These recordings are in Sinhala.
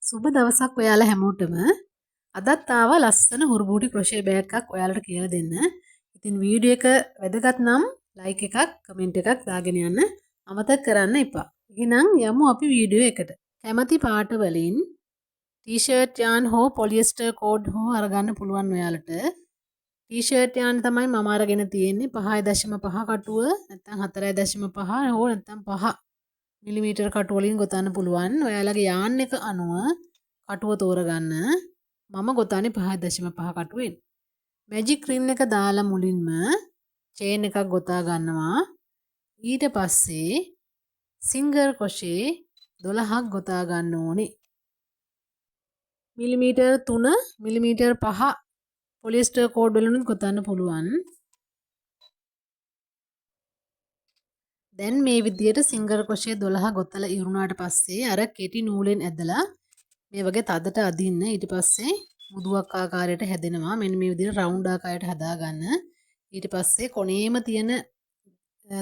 සුබ දවසක් ඔයාලා හැමෝටම. අදත් ආවා ලස්සන හුරුබූටි ක්‍රොෂේ බෑග් එකක් ඔයාලට කියලා දෙන්න. ඉතින් වීඩියෝ එක වැදගත් නම් ලයික් එකක් කමෙන්ට් එකක් දාගෙන යන්න අමතක කරන්න එපා. එහෙනම් යමු අපි වීඩියෝ එකට. කැමති පාට වලින් ටී-ෂර්ට් යාන් හෝ පොලියස්ටර් කෝඩ් හෝ අරගන්න පුළුවන් ඔයාලට. ටී-ෂර්ට් යාන් තමයි මම අරගෙන තියෙන්නේ 5.5 කටුව නැත්නම් 4.5 හෝ නැත්නම් 5 මිලිමීටර් කටු වලින් ගොතන්න පුළුවන්. ඔයාලගේ යාන් එක අනුව කටුව තෝරගන්න. මම ගොතන්නේ 5.5 කටුවෙන්. මැජික් රින් එක දාලා මුලින්ම චේන් එකක් ගොතා ගන්නවා. ඊට පස්සේ සිංගල් ක්‍රොෂේ 12ක් ගොතා ගන්න ඕනේ. මිලිමීටර් 3 මිලිමීටර් 5 පොලිස්ටර් කෝඩ් වලිනුත් ගොතන්න පුළුවන්. දැන් මේ විදියට සිංගල් ක්‍රොෂේ 12 ගොතලා ඉවරුනාට පස්සේ අර කෙටි නූලෙන් ඇදලා මේ වගේ තදට අදින්න. ඊට පස්සේ මුදුවක් ආකාරයට හැදෙනවා. මෙන්න මේ විදිහට රවුන්ඩ් ආකාරයට හදාගන්න. ඊට පස්සේ කොනේම තියෙන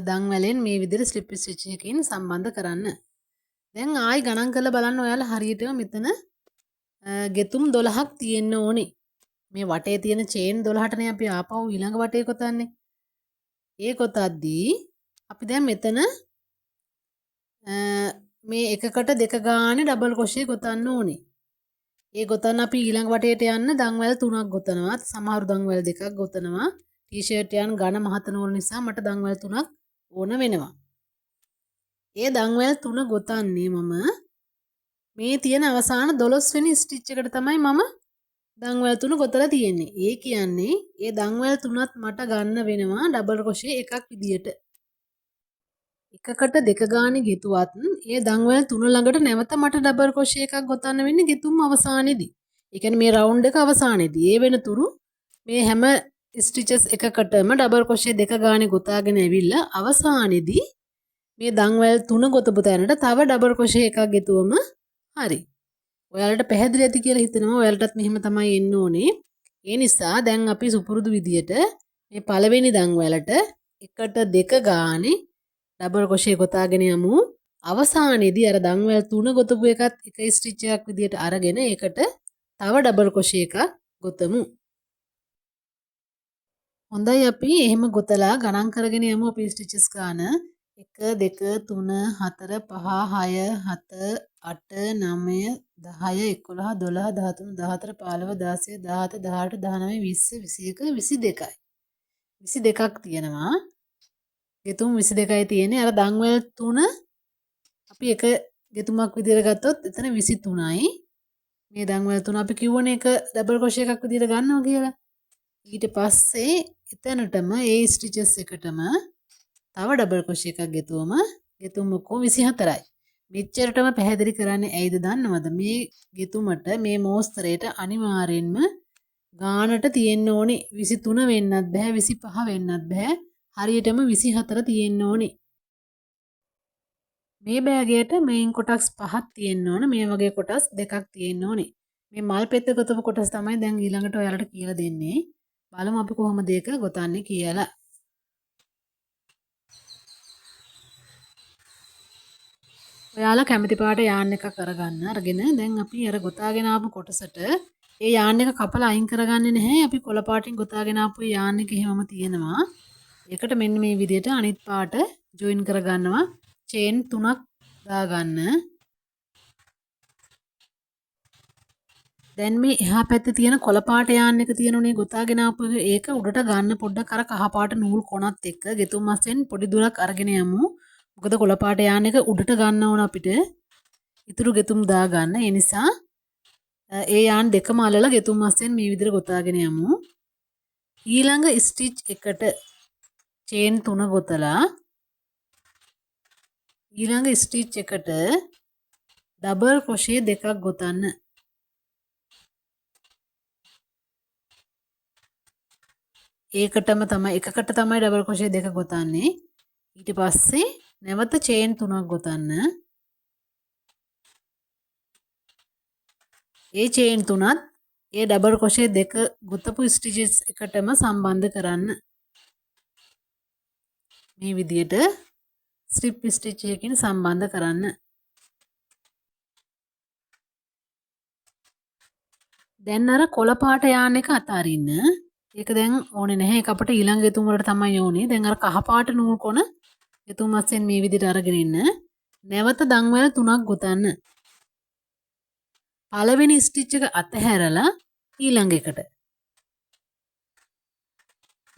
දන් වලින් මේ විදිහට ස්ලිප් ස්ටිච් එකකින් සම්බන්ධ කරන්න. දැන් ආයි ගණන් කරලා බලන්න ඔයාලා හරියටම මෙතන ගෙතුම් 12ක් තියෙන්න ඕනේ. මේ වටේ තියෙන චේන් 12ටනේ අපි ආපහු ඊළඟ වටේ කොතන්නේ. ඒ කොතද්දී අපි දැන් මෙතන මේ එකකට දෙක ගානේ ඩබල් ක්‍රොෂේ ගොතන්න ඕනේ. ඒ ගොතන්න අපි ඊළඟ වටේට යන්න දන්වැල් 3ක් ගොතනවා. සමහරු දන්වැල් 2ක් ගොතනවා. ටී-ෂර්ට් යන ඝන මහත නූල් නිසා මට දන්වැල් 3ක් ඕන වෙනවා. ඒ දන්වැල් 3 ගොතන්නේ මම මේ තියෙන අවසාන 12 වෙනි ස්ටිච් එකට තමයි මම දන්වැල් 3 ගොතලා තියෙන්නේ. ඒ කියන්නේ ඒ දන්වැල් 3ත් මට ගන්න වෙනවා ඩබල් ක්‍රොෂේ එකක් විදියට. එකකට දෙක ගානේ ගෙතුවත් ඒ දන්වැල් 3 ළඟට නැවත මට ඩබල් ක්‍රොෂේ එකක් ගොතන්න වෙන්නේ ගෙතුම් අවසානයේදී. ඒ කියන්නේ මේ රවුන්ඩ් එක අවසානයේදී. ඒ වෙනතුරු මේ හැම ස්ටිචස් එකකටම ඩබල් ක්‍රොෂේ දෙක ගානේ ගොතාගෙන ඇවිල්ලා අවසානයේදී මේ දන්වැල් 3 ගොතපු තැනට තව ඩබල් ක්‍රොෂේ එකක් ගෙතුවම හරි. ඔයාලට පැහැදිලි ඇති කියලා හිතනවා. ඔයාලටත් මෙහෙම තමයි එන්න ඕනේ. ඒ නිසා දැන් අපි සුපුරුදු විදියට මේ පළවෙනි දන්වැලට එකට දෙක ගානේ ඩබල් ක්‍රොෂේ ගොතාගෙන යමු. අවසානයේදී අර දන්වැල් 3 ගොතපු එකත් එක ස්ටිච් එකක් විදියට අරගෙන ඒකට තව ඩබල් ක්‍රොෂේ එකක් ගොතමු. හොඳයි අපි එහෙම ගොතලා ගණන් කරගෙන යමු අපි ස්ටිචස් ගාන 1 2 3 4 5 6 7 8 9 10 11 12 13 14 15 16 17 18 19 20 21 22ක් තියෙනවා. ගෙතුම් 22යි තියෙන්නේ. අර දන්වැල් 3 අපි එක ගෙතුමක් විදියට ගත්තොත් එතන 23යි. මේ දන්වැල් 3 අපි කිව්වනේ එක ඩබල් ක්‍රොෂේ එකක් විදියට ගන්නවා කියලා. ඊට පස්සේ එතනටම ඒ ස්ටිචස් එකටම තව ඩබල් ක්‍රොෂේ එකක් ගෙතුවම ගෙතුම් ඔක්කොම 24යි. මෙච්චරටම පැහැදිලි කරන්නේ ඇයිද දන්නවද? මේ ගෙතුමට මේ මෝස්තරයට අනිවාර්යෙන්ම ගානට තියෙන්න ඕනේ 23 වෙන්නත් බෑ 25 වෙන්නත් බෑ. හරියටම 24 තියෙන්න ඕනේ. මේ බෑගයට මේන් කොටස් 5ක් තියෙන්න ඕන. මේ වගේ කොටස් 2ක් තියෙන්න ඕනේ. මේ මල් පෙත්ත ගොතපු කොටස් තමයි දැන් ඊළඟට ඔයාලට කියලා දෙන්නේ. බලමු අපි කොහොමද ඒක ගොතන්නේ කියලා. ඔයාලා කැමති පාට යාන් එකක් අරගන්න. අරගෙන දැන් අපි අර ගොතාගෙන ආපු කොටසට ඒ යාන් එක කපලා අයින් කරගන්නේ නැහැ. අපි කොළ පාටින් ගොතාගෙන ආපු යාන් එක එහෙමම තියෙනවා. ඒකට මෙන්න මේ විදිහට අනිත් පාට ජොයින් කරගන්නවා. චේන් 3ක් දාගන්න. දැන් මේ එහා පැත්තේ තියෙන කොළ පාට යාන් එක තියෙනුනේ ගොතාගෙන ආපු ඒක උඩට ගන්න පොඩ්ඩක් අර කහ පාට නූල් කොනත් එක්ක ගෙතුම් මස්සෙන් පොඩි දුරක් අරගෙන යමු. මොකද කොළ පාට යාන් එක උඩට ගන්න ඕන අපිට. ඉතුරු ගෙතුම් දාගන්න. ඒ නිසා ඒ යාන් දෙකම අල්ලලා ගෙතුම් මස්සෙන් මේ විදිහට ගොතාගෙන යමු. ඊළඟ ස්ටිච් එකට චේන් 3 ගොතලා ඊළඟ ස්ටිච් එකට ඩබල් ක්‍රොෂේ දෙකක් ගොතන්න. ඒකටම තමයි එකකට තමයි ඩබල් ක්‍රොෂේ දෙක ගොතන්නේ. ඊට පස්සේ නැවත චේන් 3ක් ගොතන්න. ඒ චේන් 3ත් ඒ ඩබල් ක්‍රොෂේ දෙක ගොතපු ස්ටිචස් එකටම සම්බන්ධ කරන්න. මේ විදියට ස්ලිප් ස්ටිච් එකකින් සම්බන්ධ කරන්න. දැන් අර කොළ පාට යාන් එක අතාරින්න. ඒක දැන් ඕනේ නැහැ. ඒක අපිට ඊළඟ ගෙතුම් වලට තමයි ඕනේ. දැන් අර කහ පාට නූල් කොන ගෙතුම් අස්සෙන් මේ විදිහට අරගෙන ඉන්න. නැවත දන්වැල් 3ක් ගොතන්න. පළවෙනි ස්ටිච් එක අතහැරලා ඊළඟ එකට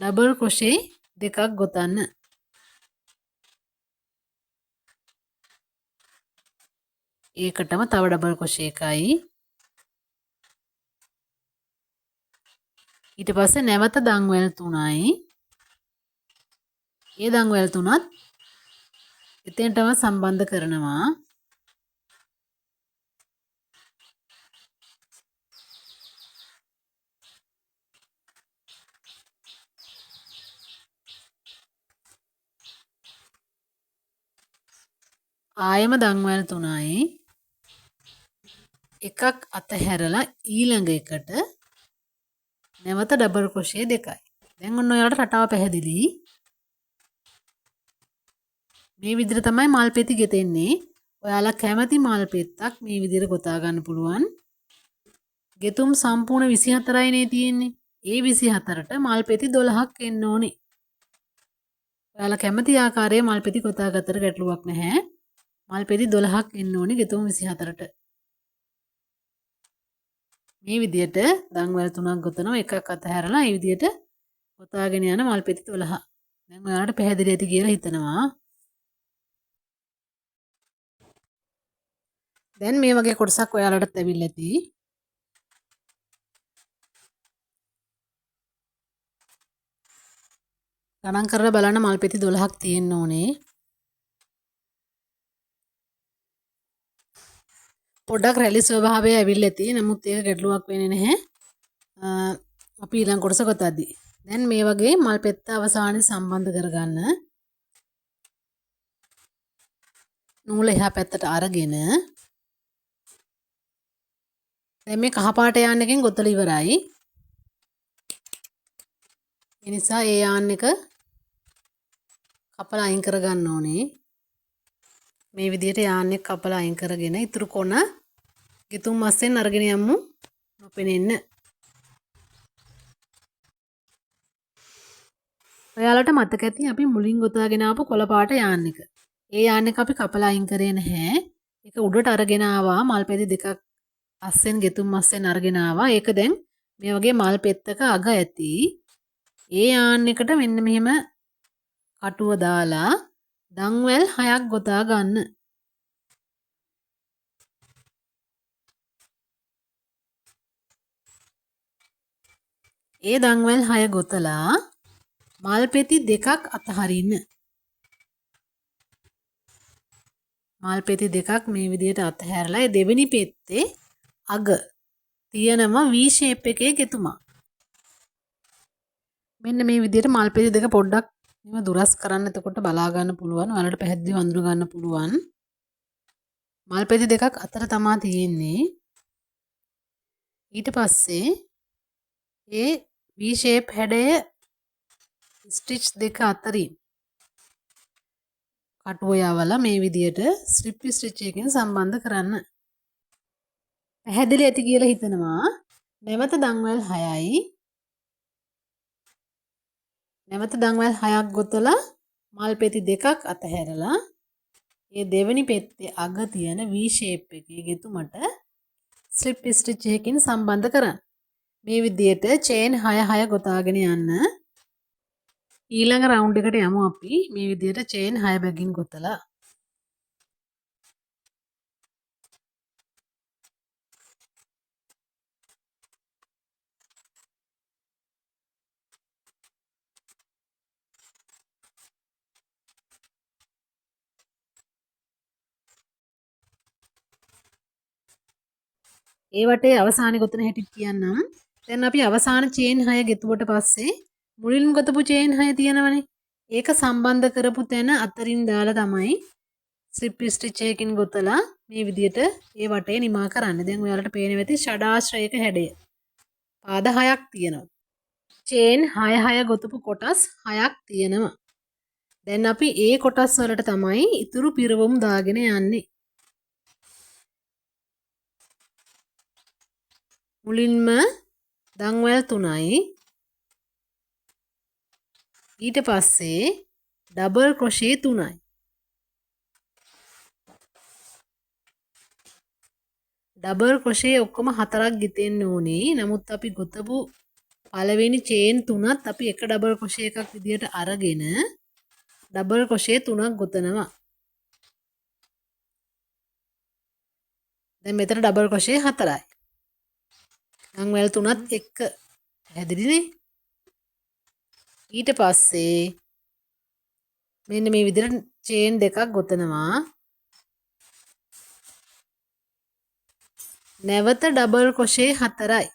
ඩබල් ක්‍රොෂේ දෙකක් ගොතන්න. ඒකටම තව ඩබල් ක්‍රොෂේ එකයි. ඊට පස්සේ නැවත දන්වැල් 3යි. ඒ දන්වැල් 3ත් එතෙන්ටම සම්බන්ධ කරනවා. ආයෙම දන්වැල් 3යි. එකක් අතහැරලා ඊළඟ එකට නැවත ඩබල් ක්‍රොෂේ දෙකයි. දැන් ඔන්න ඔයාලට රටාව පැහැදිලි. මේ විදිහට තමයි මල් පෙති ගෙතෙන්නේ. ඔයාලා කැමති මල් පෙත්තක් මේ විදිහට ගොතා ගන්න පුළුවන්. ගෙතුම් සම්පූර්ණ 24යි නේ තියෙන්නේ. ඒ 24ට මල් පෙති 12ක් එන්න ඕනේ. ඔයාලා කැමති ආකාරයේ මල් පෙති ගොතා ගත්තට ගැටලුවක් නැහැ. මල් පෙති 12ක් එන්න ඕනේ ගෙතුම් 24ට. මේ විදිහට දන්වැල් 3ක් ගොතනවා. එකක් අතහැරලා මේ විදිහට ගොතාගෙන යන මල් පෙති 12. දැන් ඔයාලට පැහැදිලි ඇති කියලා හිතනවා. දැන් මේ වගේ කොටසක් ඔයාලටත් ඇවිල්ලා ඇති. ගණන් කරලා බලන්න මල් පෙති 12ක් තියෙන්න ඕනේ. පොඩ්ඩක් රැලි ස්වභාවය ඇවිල්ලා ඇති. නමුත් ඒක ගැටලුවක් වෙන්නේ නැහැ. අපි ඊළඟ කොටස ගොතද්දී. දැන් මේ වගේ මල් පෙත්ත අවසානයේ සම්බන්ධ කරගන්න. නූල එහා පැත්තට අරගෙන දැන් මේ කහ පාට යාන් එකෙන් ගොතලා ඉවරයි. ඒ නිසා ඒ යාන් එක කපලා අයින් කරගන්න ඕනේ. මේ විදිහට යාන් එක කපලා අයින් කරගෙන ඉතුරු කොන ගෙතුම් අස්සෙන් අරගෙන යමු නොපෙනෙන්න. ඔයාලට මතක ඇති අපි මුලින් ගොතාගෙන ආපු කොළ පාට යාන් එක. ඒ යාන් එක අපි කපලා අයින් කරේ නැහැ. ඒක උඩට අරගෙන ආවා මල් පෙති දෙකක් අස්සෙන් ගෙතුම් අස්සෙන් අරගෙන ආවා. ඒක දැන් මේ වගේ මල් පෙත්තක අග ඇති. ඒ යාන් එකට මෙන්න මෙහෙම කටුව දාලා දන්වැල් 6ක් ගොතා ගන්න. ඒ දන්වැල් 6 ගොතලා මල් පෙති දෙකක් අතහරින්න. මල් පෙති දෙකක් මේ විදිහට අතහැරලා ඒ දෙවෙනි පෙත්තේ අග තියෙනම V shape එකේ ගෙතුමක්. මෙන්න මේ විදිහට මල් පෙති දෙක පොඩ්ඩක් මෙව දුරස් කරන්න. එතකොට බලා ගන්න පුළුවන්. ඔයාලට පැහැදිලිව අඳුර ගන්න පුළුවන්. මල් පෙති දෙකක් අතර තමා තියෙන්නේ. ඊට පස්සේ ඒ V shape හැඩය ස්ටිච් දෙක අතරින් කටුව යවලා මේ විදිහට ස්ලිප් ස්ටිච් එකකින් සම්බන්ධ කරන්න. පැහැදිලි ඇති කියලා හිතනවා. නැවත දන්වැල් 6යි. නැවත දන්වැල් 6ක් ගොතලා මල් පෙති දෙකක් අතහැරලා ඒ දෙවෙනි පෙත්තේ අග තියෙන V shape එකේ ගෙතුමට ස්ලිප් ස්ටිච් එකකින් සම්බන්ධ කරන්න. මේ විදිහට චේන් 6 6 ගොතාගෙන යන්න. ඊළඟ රවුන්ඩ් එකට යමු අපි. මේ විදිහට චේන් 6 බැගින් ගොතලා ඒ වටේ අවසානයේ ගොතන හැටි කියන්නම්. දැන් අපි අවසාන චේන් 6 ගෙතුවට පස්සේ මුලින්ම ගොතපු චේන් 6 තියෙනවනේ. ඒක සම්බන්ධ කරපු තැන අතරින් දාලා තමයි ස්ලිප් ස්ටිච් එකකින් ගොතලා මේ විදිහට ඒ වටේ නිමා කරන්න. දැන් ඔයාලට පේනවා ඇති ෂඩාශ්‍රයක හැඩය. පාද 6ක් තියෙනවා. චේන් 6 6 ගොතපු කොටස් 6ක් තියෙනවා. දැන් අපි ඒ කොටස් වලට තමයි ඉතුරු පිරවුම් දාගෙන යන්නේ. මුලින්ම දංවැල් 3යි ඊට පස්සේ ඩබල් ක්‍රොෂේ 3යි. ඩබල් ක්‍රොෂේ ඔක්කොම 4ක් ගෙතෙන්න ඕනේ. නමුත් අපි ගොතපු පළවෙනි චේන් 3ත් අපි එක ඩබල් ක්‍රොෂේ එකක් විදියට අරගෙන ඩබල් ක්‍රොෂේ 3ක් ගොතනවා. දැන් මෙතන ඩබල් ක්‍රොෂේ 4යි. දංවැල් 3ත් එක්ක පැහැදිලිනේ. ඊට පස්සේ මෙන්න මේ විදිහට චේන් දෙකක් ගොතනවා. නැවත ඩබල් ක්‍රොෂේ 4යි.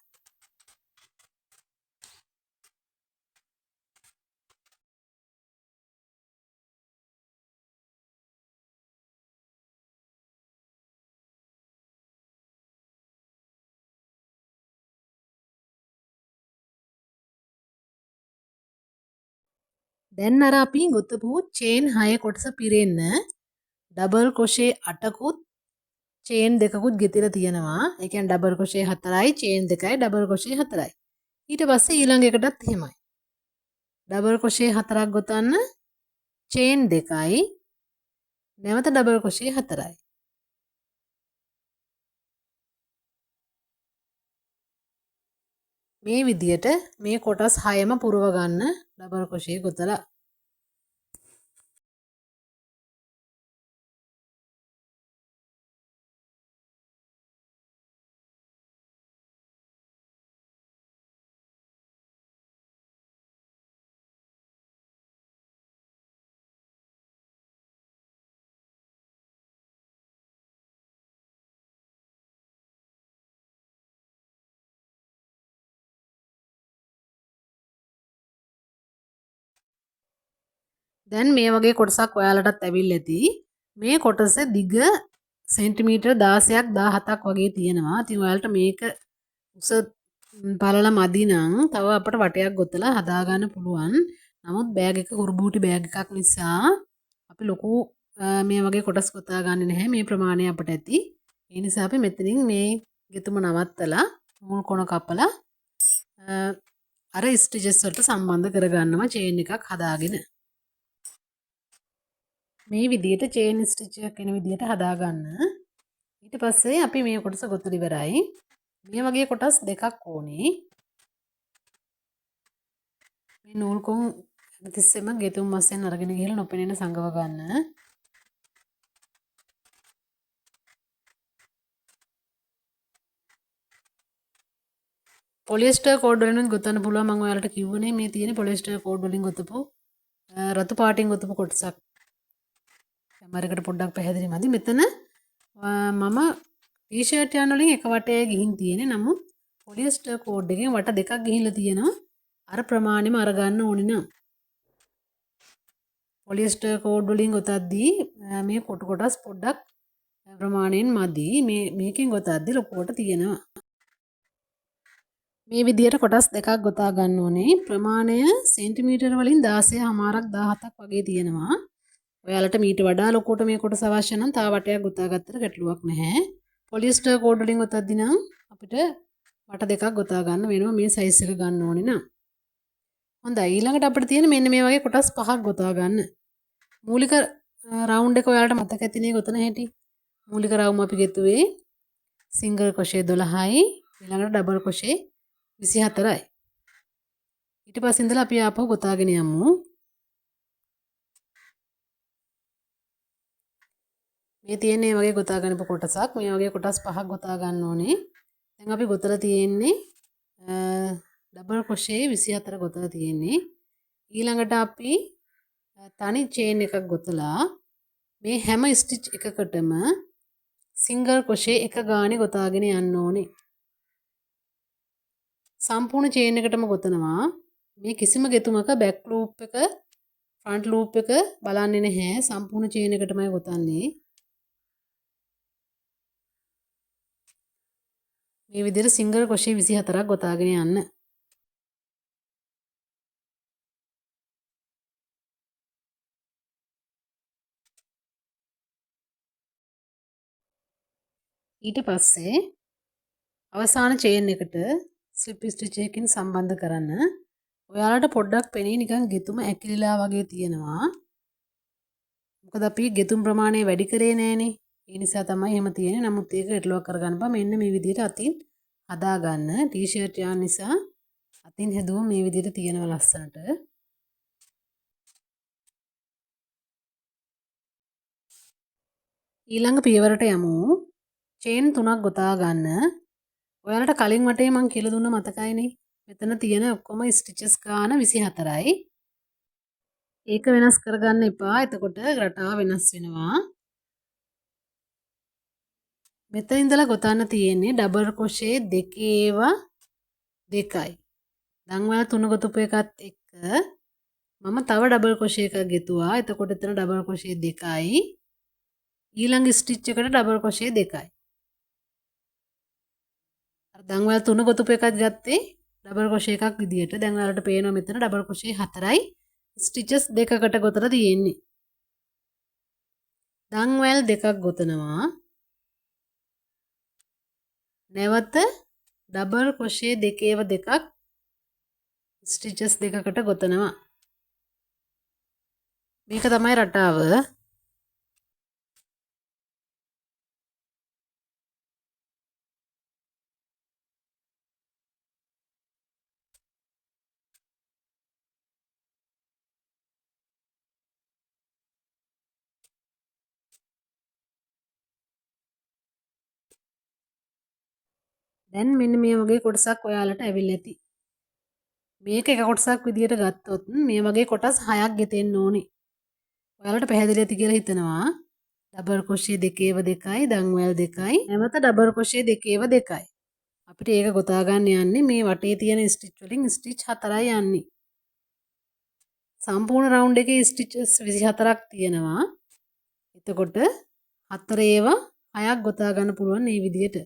දැන් අර අපි ගොතපු චේන් 6 කොටස පිරෙන්න ඩබල් ක්‍රොෂේ 8කුත් චේන් දෙකකුත් ගෙතිලා තියෙනවා. ඒ කියන්නේ ඩබල් ක්‍රොෂේ 4යි චේන් 2යි ඩබල් ක්‍රොෂේ 4යි. ඊට පස්සේ ඊළඟ එකටත් එහෙමයි. ඩබල් ක්‍රොෂේ 4ක් ගොතන්න චේන් 2යි නැවත ඩබල් ක්‍රොෂේ 4යි. මේ විදියට මේ කොටස් 6ම පුරව ගන්න ඩබල් ක්‍රොෂේ ගොතලා. දැන් මේ වගේ කොටසක් ඔයාලටත් ඇවිල්ලා ඇති. මේ කොටස දිග සෙන්ටිමීටර් 16ක් 17ක් වගේ තියෙනවා. ඉතින් ඔයාලට මේක උස බලලා මදි නම් තව අපිට වටයක් ගොතලා හදා ගන්න පුළුවන්. නමුත් බෑග් එක කුරුබූටි බෑග් එකක් නිසා අපි ලොකු මේ වගේ කොටස් ගොතා ගන්නේ නැහැ. මේ ප්‍රමාණය අපිට ඇති. ඒ නිසා අපි මෙතනින් මේ ගෙතුම නවත්තලා මුල් කොන කපලා අර ස්ටිචස් වලට සම්බන්ධ කරගන්නවා චේන් එකක් හදාගෙන. මේ විදිහට චේන් ස්ටිච් එකක් එන විදිහට හදාගන්න. ඊට පස්සේ අපි මේ කොටස ගොතලා ඉවරයි. මේ වගේ කොටස් දෙකක් ඕනේ. මේ නූල් කොන් හැමතිස්සෙම ගෙතුම් මැස්සෙන් අරගෙන ගිහලා නොපෙනෙන සංගව ගන්න. පොලිස්ටර් කෝඩ් වලින් ගොතන්න පුළුවන්. මම ඔයාලට කිව්වනේ මේ තියෙන පොලිස්ටර් කෝඩ් වලින් ගොතපු රතු පාටින් ගොතපු කොටසක්. කැමරේකට පොඩ්ඩක් පැහැදිලි මදි. මෙතන මම ටී-ෂර්ට් යන වලින් එක වටේ ගිහින් තියෙන්නේ. නමුත් පොලිස්ටර් කෝඩ් එකෙන් වට දෙකක් ගිහිල්ලා තියෙනවා. අර ප්‍රමාණෙම අරගන්න ඕනේ නම්. පොලිස්ටර් කෝඩ් වලින් ගොතද්දී මේ කොටු කොටස් පොඩ්ඩක් ප්‍රමාණයෙන් මදි. මේකෙන් ගොතද්දී ලොකුවට තියෙනවා. මේ විදියට කොටස් දෙකක් ගොතා ගන්න ඕනේ. ප්‍රමාණය සෙන්ටිමීටර වලින් 16.5ක් 17ක් වගේ තියෙනවා. ඔයාලට මීට වඩා ලොකුවට මේ කොටස අවශ්‍ය නම් තව වටයක් ගොතා ගත්තට ගැටලුවක් නැහැ. පොලිස්ටර් කෝඩ් වලින් ගොතද්දී නම් අපිට වට දෙකක් ගොතා ගන්න වෙනවා මේ සයිස් එක ගන්න ඕනේ නම්. හොඳයි ඊළඟට අපිට තියෙන මෙන්න මේ වගේ කොටස් පහක් ගොතා ගන්න. මූලික රවුන්ඩ් එක ඔයාලට මතක ඇතිනේ ගොතන හැටි. මූලික රවුම අපි ගෙතුවේ සිංගල් ක්‍රොෂේ 12යි ඊළඟට ඩබල් ක්‍රොෂේ 24යි. ඊට පස්සේ ඉඳලා අපි ආපහු ගොතාගෙන යමු. මේ තියෙන්නේ මේ වගේ ගොතා ගන්නපු කොටසක්. මේ වගේ කොටස් පහක් ගොතා ගන්න ඕනේ. දැන් අපි ගොතලා තියෙන්නේ ඩබල් ක්‍රොෂේ 24 ගොතලා තියෙන්නේ. ඊළඟට අපි තනි චේන් එකක් ගොතලා මේ හැම ස්ටිච් එකකටම සිංගල් ක්‍රොෂේ එක ගානේ ගොතාගෙන යන්න ඕනේ. සම්පූර්ණ චේන් එකටම ගොතනවා. මේ කිසිම ගෙතුමක බෑක් ලූප් එක ෆ්‍රන්ට් ලූප් එක බලන්නේ නැහැ. සම්පූර්ණ චේන් එකටමයි ගොතන්නේ. මේ විදිහට සිංගල් ක්‍රොෂේ 24ක් ගොතාගෙන යන්න. ඊට පස්සේ අවසාන චේන් එකට ස්ලිප් ස්ටිච් එකකින් සම්බන්ධ කරන්න. ඔයාලට පොඩ්ඩක් පෙනේ නිකන් ගෙතුම ඇකිලිලා වගේ තියෙනවා. මොකද අපි ගෙතුම් ප්‍රමාණය වැඩි කරේ නෑනේ. ඒ නිසා තමයි එහෙම තියෙන්නේ. නමුත් ඒක රිට්ලොක් කරගන්න බෑ. මෙන්න මේ විදිහට අතින් හදාගන්න. ටී-ෂර්ට් යාන් නිසා අතින් හැදුවම මේ විදිහට තියෙනවා ලස්සනට. ඊළඟ පියවරට යමු. චේන් 3ක් ගොතා ගන්න. ඔයාලට කලින් වටේ මං කියලා දුන්න මතකයිනේ. මෙතන තියෙන ඔක්කොම ස්ටිචස් ගාන 24යි. ඒක වෙනස් කරගන්න එපා. එතකොට රටාව වෙනස් වෙනවා. මෙතන ඉඳලා ගොතන්න තියෙන්නේ ඩබල් ක්‍රොෂේ දෙකේව දෙකයි. දන්වල 3 ගොතපු එකත් එක්ක මම තව ඩබල් ක්‍රොෂේ එකක් ගෙතුවා. එතකොට එතන ඩබල් ක්‍රොෂේ දෙකයි. ඊළඟ ස්ටිච් එකට ඩබල් ක්‍රොෂේ දෙකයි. අර දන්වල 3 ගොතපු එකක් ගත්තේ ඩබල් ක්‍රොෂේ එකක් විදියට. දැන් ඔයාලට පේනවා මෙතන ඩබල් ක්‍රොෂේ 4යි. ස්ටිචස් දෙකකට ගොතලා තියෙන්නේ. දන්වැල් දෙකක් ගොතනවා. නැවත ඩබල් ක්‍රොෂේ දෙකේව දෙකක් ස්ටිචස් දෙකකට ගොතනවා. මේක තමයි රටාව. දැන් මෙන්න මේ වගේ කොටසක් ඔයාලට ඇවිල්ලා ඇති. මේක එක කොටසක් විදියට ගත්තොත් මේ වගේ කොටස් 6ක් ගෙතෙන්න ඕනේ. ඔයාලට පැහැදිලි ඇති කියලා හිතනවා. ඩබල් ක්‍රොෂේ දෙකේව දෙකයි, දන්වැල් දෙකයි, නැවත ඩබල් ක්‍රොෂේ දෙකේව දෙකයි. අපිට ඒක ගොතා ගන්න යන්නේ මේ වටේ තියෙන ස්ටිච් වලින් ස්ටිච් 4යි යන්නේ. සම්පූර්ණ රවුන්ඩ් එකේ ස්ටිචස් 24ක් තියෙනවා. එතකොට 4 ඒවා 6ක් ගොතා ගන්න පුළුවන් මේ විදියට.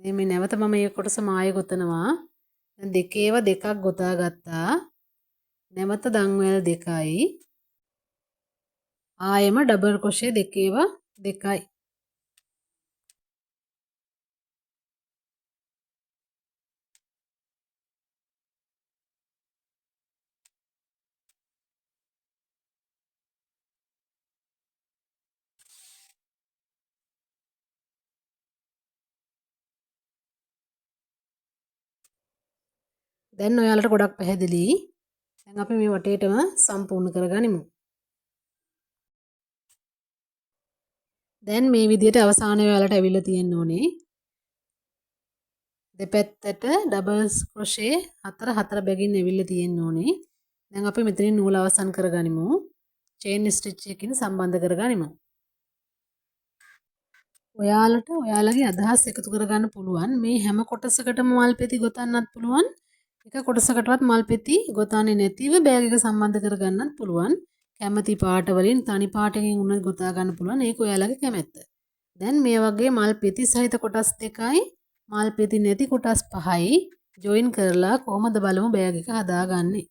මේ නැවත මම මේ කොටස මායෙ ගොතනවා. දැන් දෙකේව දෙකක් ගොතා ගත්තා. නැවත දන්වැල් දෙකයි. ආයෙම ඩබල් ක්‍රොෂේ දෙකේව දෙකයි. දැන් ඔයාලට ගොඩක් පැහැදිලි. දැන් අපි මේ වටේටම සම්පූර්ණ කරගනිමු. දැන් මේ විදිහට අවසානයේ ඔයාලට ඇවිල්ලා තියෙන්න ඕනේ. දෙපැත්තට ඩබල්ස් ක්‍රොෂේ 4 බැගින් ඇවිල්ලා තියෙන්න ඕනේ. දැන් අපි මෙතනින් නූල අවසන් කරගනිමු. චේන් ස්ටිච් එකකින් සම්බන්ධ කරගනිමු. ඔයාලට ඔයාලගේ අදහස් එකතු කරගන්න පුළුවන්. මේ හැම කොටසකටම මල් පෙති ගොතන්නත් පුළුවන්. එක කොටසකටවත් මල් පෙති ගොතන්නේ නැතිව බෑග් එක සම්බන්ධ කරගන්නත් පුළුවන්. කැමති පාට වලින් තනි පාටකින් උනත් ගොතා ගන්න පුළුවන්. ඒක ඔයාලගේ කැමැත්ත. දැන් මේ වගේ මල් පෙති සහිත කොටස් දෙකයි මල් පෙති නැති කොටස් 5යි ජොයින් කරලා කොහොමද බලමු බෑග් එක හදාගන්නේ.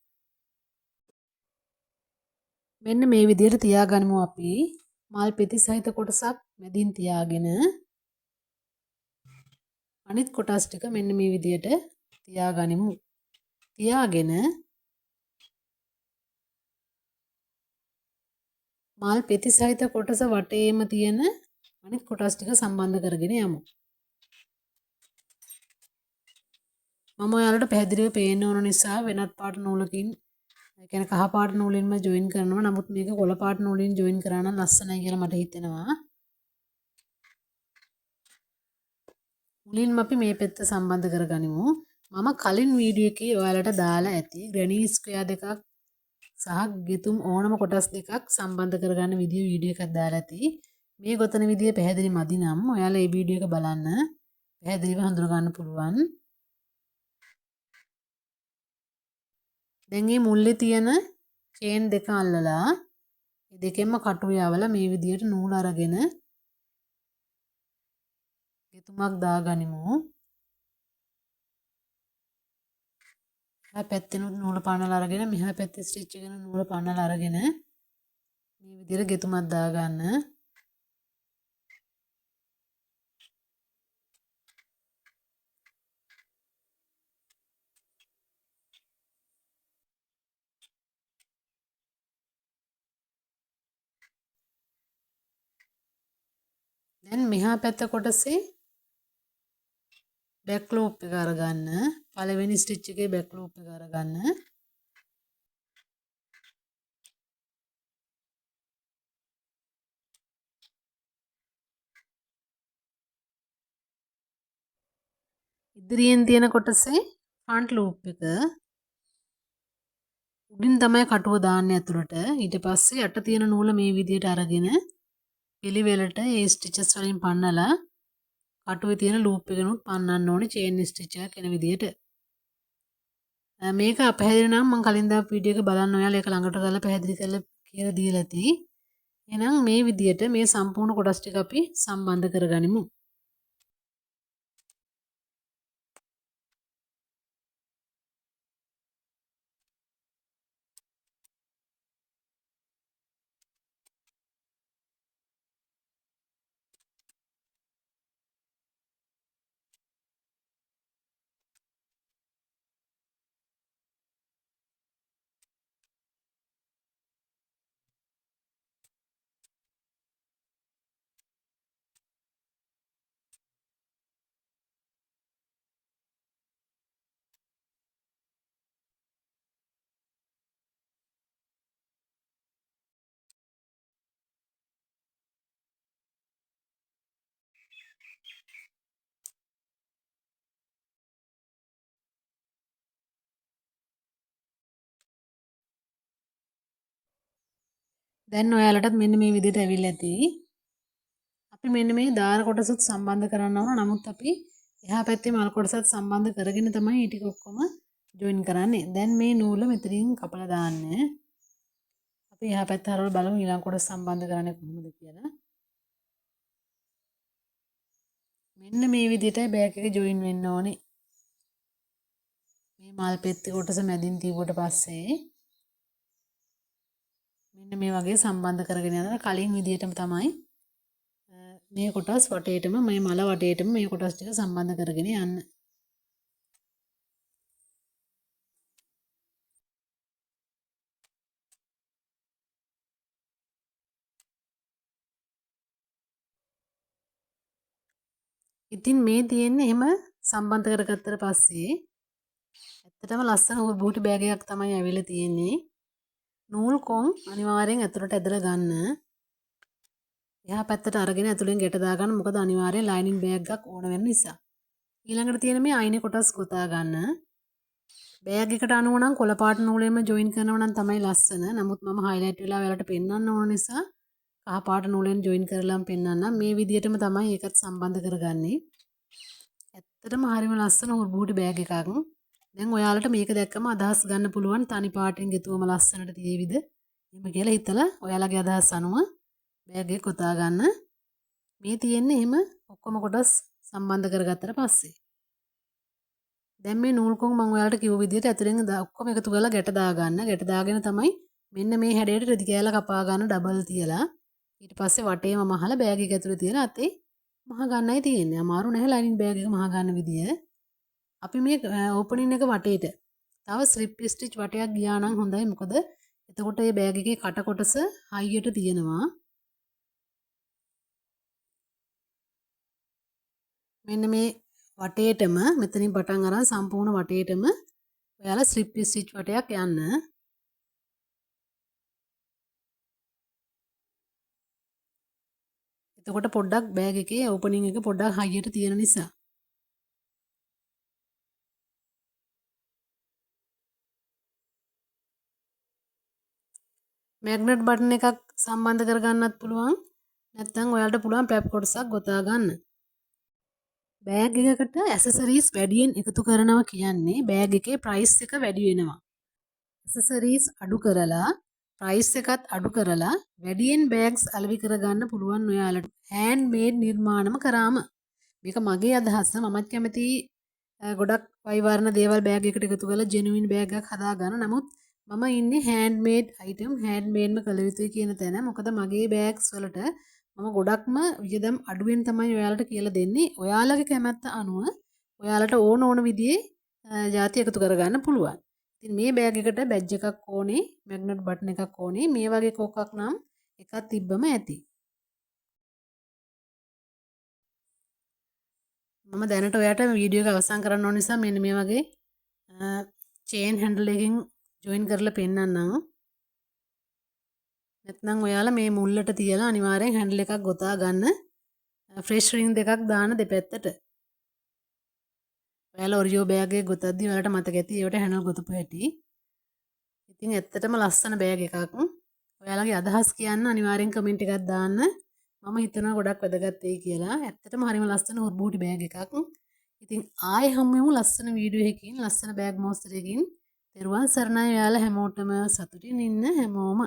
මෙන්න මේ විදිහට තියාගනිමු අපි. මල් පෙති සහිත කොටසක් මැදින් තියාගෙන අනිත් කොටස් ටික මෙන්න මේ විදිහට තියාගනිමු. තියාගෙන මල් පෙති සහිත කොටස වටේම තියෙන අනිත් කොටස් ටික සම්බන්ධ කරගෙන යමු. මම ඔයාලට පැහැදිලිව පේන්න ඕන නිසා වෙනත් පාට නූලකින් ඒ කියන්නේ කහ පාට නූලින්ම ජොයින් කරනවා. නමුත් මේක කොළ පාට නූලින් ජොයින් කරා නම් ලස්සනයි කියලා මට හිතෙනවා. මුලින්ම අපි මේ පැත්ත සම්බන්ධ කරගනිමු. මම කලින් වීඩියෝ එකේ ඔයාලට දාලා ඇති ග්‍රැනි ස්ක්වෙයාර් දෙකක් සහ ගෙතුම් ඕනම කොටස් දෙකක් සම්බන්ධ කරගන්න වීඩියෝ එකක් දාලා ඇති. මේ ගොතන විදිය පැහැදිලි මදි නම් ඔයාලා මේ වීඩියෝ එක බලන්න පැහැදිලිව හඳුනා ගන්න පුළුවන්. දැන් මේ මුල්ලේ තියෙන චේන් දෙක අල්ලලා මේ දෙකෙන්ම කටු යවලා මේ විදියට නූල් අරගෙන ගෙතුමක් දාගනිමු. එහා පැත්තේ නූල පන්නලා අරගෙන මෙහා පැත්තේ ස්ටිච් එකන නූල පන්නලා අරගෙන මේ විදියට ගෙතුමක් දාගන්න. දැන් මෙහා පැත්ත කොටසේ බැක් ලූප් එක අරගන්න. පළවෙනි ස්ටිච් එකේ බැක් ලූප් එක අරගන්න. ඉදිරියෙන් තියෙන කොටසේ ෆ්‍රන්ට් ලූප් එක උඩින් තමයි කටුව දාන්නේ ඇතුළට. ඊට පස්සේ යට තියෙන නූල මේ විදියට අරගෙන පිළිවෙලට ඒ ස්ටිචස් වලින් පන්නලා කටුවේ තියෙන ලූප් එකනුත් පන්නන්න ඕනේ චේන් ස්ටිච් එකක් එන විදියට. මේක අපහැදිලි නම් මම කලින් දාපු වීඩියෝ එක බලන්න ඔයාලා ඒක ළඟට කරලා පැහැදිලි කරලා කියලා දීලා ඇති. එහෙනම් මේ විදියට මේ සම්පූර්ණ කොටස් ටික අපි සම්බන්ධ කරගනිමු. දැන් ඔයාලටත් මෙන්න මේ විදියට ඇවිල්ලා ඇති. අපි මෙන්න මේ දාර කොටසත් සම්බන්ධ කරන්න ඕන. නමුත් අපි එහා පැත්තේ මල් කොටසත් සම්බන්ධ කරගෙන තමයි මේ ටික ඔක්කොම ජොයින් කරන්නේ. දැන් මේ නූල මෙතනින් කපලා දාන්න. අපි එහා පැත්ත හරවලා බලමු ඊළඟ කොටස සම්බන්ධ කරන්නේ කොහොමද කියලා. මෙන්න මේ විදිහටයි බෑග් එක ජොයින් වෙන්න ඕනේ. මේ මල් පෙත්ති කොටස මැදින් තියුවට පස්සේ මෙන්න මේ වගේ සම්බන්ධ කරගෙන යනවා. කලින් විදිහටම තමයි මේ කොටස් වටේටම මේ මල වටේටම මේ කොටස් ටික සම්බන්ධ කරගෙන යන්න. ඉතින් මේ තියෙන්නේ එහෙම සම්බන්ධ කරගත්තට පස්සේ ඇත්තටම ලස්සන බූටි බෑග් එකක් තමයි ඇවිල්ලා තියෙන්නේ. නූල් කොන් අනිවාර්යෙන් ඇතුළට ඇදලා ගන්න. එහා පැත්තට අරගෙන ඇතුළෙන් ගැට දාගන්න. මොකද අනිවාර්යෙන් ලයිනින් බෑග් එකක් ඕන වෙන නිසා. ඊළඟට තියෙන මේ අයිනේ කොටස් ගොතා ගන්න. බෑග් එකට අනුව නම් කොළ පාට නූලෙන්ම ජොයින් කරනවා නම් තමයි ලස්සන. නමුත් මම හයිලයිට් වෙලා ඔයාලට පෙන්වන්න ඕන නිසා කහ පාට නූලෙන් ජොයින් කරලාම පෙන්වන්නම්. මේ විදිහටම තමයි ඒකත් සම්බන්ධ කරගන්නේ. ඇත්තටම හරිම ලස්සන බූටි බෑග් එකක්. දැන් ඔයාලට මේක දැක්කම අදහස් ගන්න පුළුවන් තනි පාටින් ගෙතුවම ලස්සනට තියෙවිද? එහෙම කියලා හිතලා ඔයාලගේ අදහස් අනුව බෑග් එක ගොතා ගන්න. මේ තියෙන්නේ එහෙම ඔක්කොම කොටස් සම්බන්ධ කරගත්තට පස්සේ. දැන් මේ නූල් කොන් මම ඔයාලට කිව්ව විදිහට ඇතුලෙන් ඔක්කොම එකතු කරලා ගැට දාගන්න. ගැට දාගෙන තමයි මෙන්න මේ හැඩයට රෙදි කෑල්ල කපා ගන්න ඩබල් තියලා. ඊට පස්සේ වටේම මහලා බෑග් එක ඇතුලේ තියලා අතේ මහ ගන්නයි තියෙන්නේ. අමාරු නැහැ ලයිනින් බෑග් එක මහ ගන්න විදිය. අපි මේ ඕපනින් එක වටේට තව ස්ලිප් ස්ටිච් වටයක් ගියා නම් හොඳයි. මොකද එතකොට මේ බෑග් එකේ කට කොටස හයියට තියෙනවා. මෙන්න මේ වටේටම මෙතනින් පටන් අරන් සම්පූර්ණ වටේටම ඔයාලා ස්ලිප් ස්ටිච් වටයක් යන්න. එතකොට පොඩ්ඩක් බෑග් එකේ ඕපනින් එක පොඩ්ඩක් හයියට තියෙන නිසා මැග්නට් බටන් එකක් සම්බන්ධ කරගන්නත් පුළුවන්. නැත්නම් ඔයාලට පුළුවන් පැප් කොටසක් ගොතා ගන්න. බෑග් එකකට ඇසසරීස් වැඩියෙන් එකතු කරනවා කියන්නේ බෑග් එකේ ප්‍රයිස් එක වැඩි වෙනවා. ඇසසරීස් අඩු කරලා ප්‍රයිස් එකත් අඩු කරලා වැඩියෙන් බෑග්ස් අලෙවි කරගන්න පුළුවන් ඔයාලට. හෑන්ඩ් මේඩ් නිර්මාණම කරාම. මේක මගේ අදහස. මමත් කැමති ගොඩක් වයිවර්ණ දේවල් බෑග් එකට එකතු කරලා ජෙනුයින් බෑග් එකක් හදාගන්න. නමුත් මම ඉන්නේ හෑන්ඩ් මේඩ් අයිටම් හෑන්ඩ් මේඩ්ම කළ යුතුයි කියන තැන. මොකද මගේ බෑග්ස් වලට මම ගොඩක්ම වියදම් අඩුවෙන් තමයි ඔයාලට කියලා දෙන්නේ. ඔයාලගේ කැමැත්ත අනුව ඔයාලට ඕන විදිහේ ಜಾති එකතු කරගන්න පුළුවන්. ඉතින් මේ බෑග් එකට බැජ් එකක් ඕනේ, මැග්නට් බටන් එකක් ඕනේ. මේ වගේ කොකක් නම් එකක් තිබ්බම ඇති. මම දැනට ඔයාට වීඩියෝ එක අවසන් කරන්න ඕන නිසා මෙන්න මේ වගේ චේන් හැන්ඩල් එකකින් ජොයින් කරලා පෙන්නන්නම්. නැත්නම් ඔයාලා මේ මුල්ලට තියලා අනිවාර්යෙන් හැන්ඩල් එකක් ගොතා ගන්න. ෆ්‍රෙෂ් රින් දෙකක් දාන දෙපැත්තට. ඔයාලා ඔරිජෝ බෑග් එක ගොතද්දි ඔයාලට මතක ඇති ඒවට හැන්ඩල් ගොතපු හැටි. ඉතින් ඇත්තටම ලස්සන බෑග් එකක්. ඔයාලගේ අදහස් කියන්න අනිවාර්යෙන් කමෙන්ට් එකක් දාන්න. මම හිතනවා ගොඩක් වැදගත් වෙයි කියලා. ඇත්තටම හරිම ලස්සන හොර්බූටි බෑග් එකක්. ඉතින් ආයෙ හම්බෙමු ලස්සන වීඩියෝ එකකින් ලස්සන බෑග් මොස්තරයකින්. තෙරුවන් සරණයි ඔයාලා හැමෝටම සතුටින් ඉන්න හැමෝම.